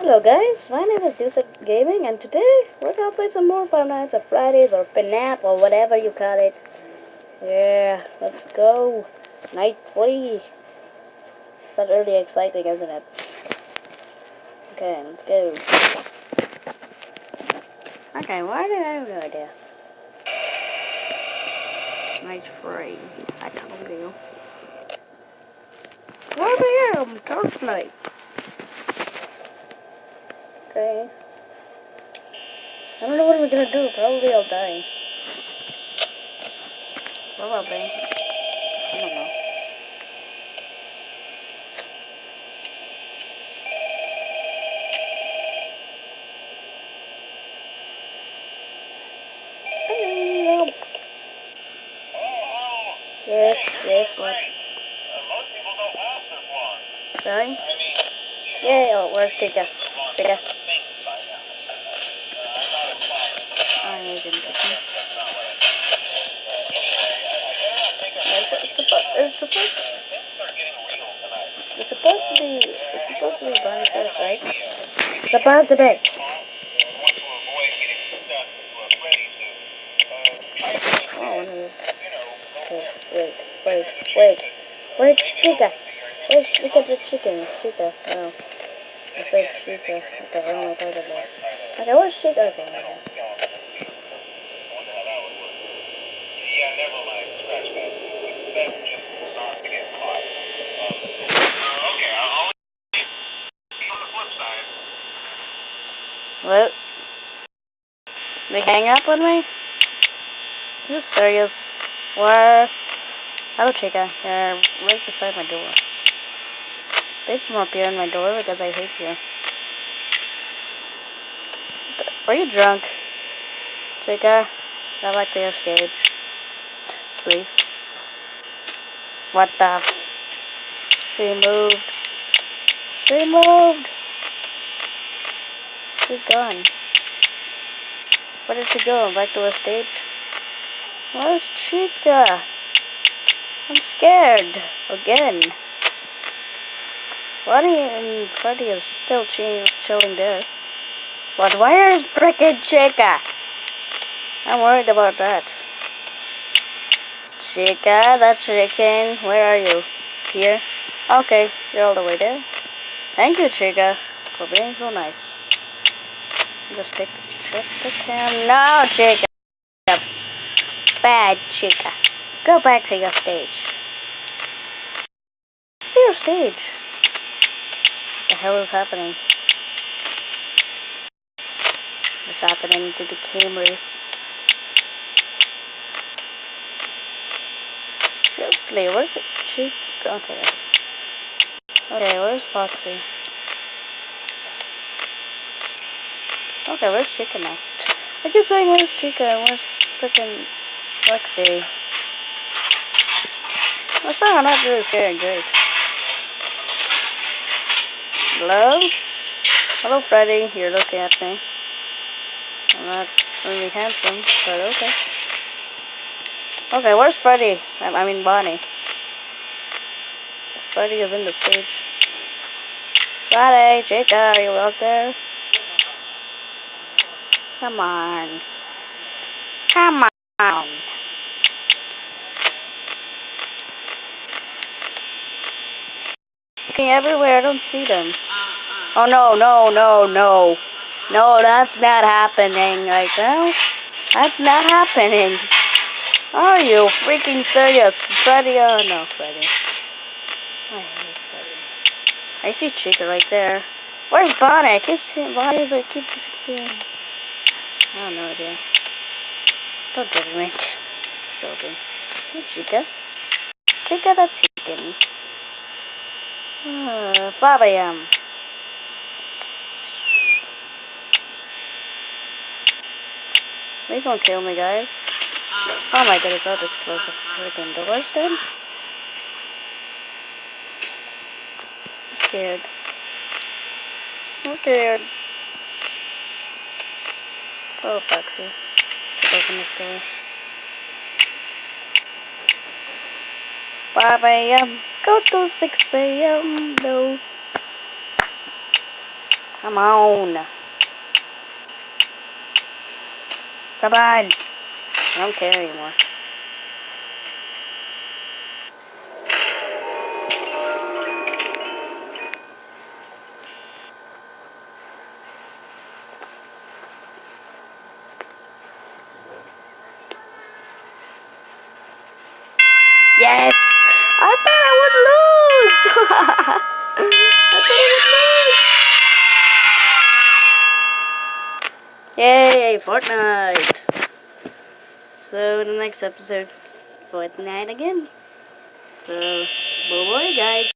Hello guys, my name is Yusuf Gaming and today we're gonna play some more Five Nights at Freddy's or FNAF or whatever you call it. Yeah, let's go. Night 3. That's really exciting, isn't it? Okay, let's go. Okay, why did I have no idea? Night 3. I told you. 4 p.m. Dark night. Okay. I don't know what we're gonna do. Probably I'll die. Probably. I don't know. Yes, what? Most people don't last this long. Really? Yeah, oh, where's Chica? Chica. I didn't see him. It's supposed to be Bonnie first, right? Supposed to be. Oh, one of those. Wait. Where's Chica? Look at the chicken. Chica. Oh. I said Chica. What the hell am I talking about? Okay, where's Chica? Okay. What? They hang up on me? Are you serious? Where? Hello, Chica. You're right beside my door. Please don't appear in my door because I hate you. Are you drunk? Chica, go back to your stage. Please. What the f? She moved. She moved. She's gone. Where did she go? Back to her stage? Where's Chica? I'm scared. Again. Bonnie and Freddy is still chilling there. But where's frickin' Chica? I'm worried about that. Chica, that chicken, where are you? Here? Okay, you're all the way there. Thank you, Chica, for being so nice. Just check the cam. No, Chica. Bad Chica. Go back to your stage. To your stage. What the hell is happening? What's happening to the cameras? Seriously, where's it? Chica? Okay. Okay, where's Foxy? Okay, where's Chica now? I keep saying where's Chica and where's frickin' Lexi? That's not really scared, great. Hello? Hello, Freddy. You're looking at me. I'm not really handsome, but okay. Okay, where's Freddy? I mean Bonnie. Freddy is in the stage. Freddy, Chica, are you out there? Come on. Come on. Looking everywhere, I don't see them. Oh no. No, that's not happening right now. That's not happening. Are you freaking serious? Freddy, oh no, Freddy. I hate Freddy. I see Chica right there. Where's Bonnie? I keep seeing Bonnie, so I keep disappearing. I have no idea. Don't judge me. Just joking. Hey, Chica. Chica the chicken. 5 a.m. Please don't kill me, guys. Oh my goodness, I'll just close the freaking doors then. I'm scared. I'm scared. Oh, Foxy. Should open this door. 5 a.m. Go to 6 a.m. No. Come on. Come on. I don't care anymore. Yes! I thought I would lose! I thought I would lose! Yay, Fortnite! So, in the next episode, Fortnite again. So, bye-bye, guys.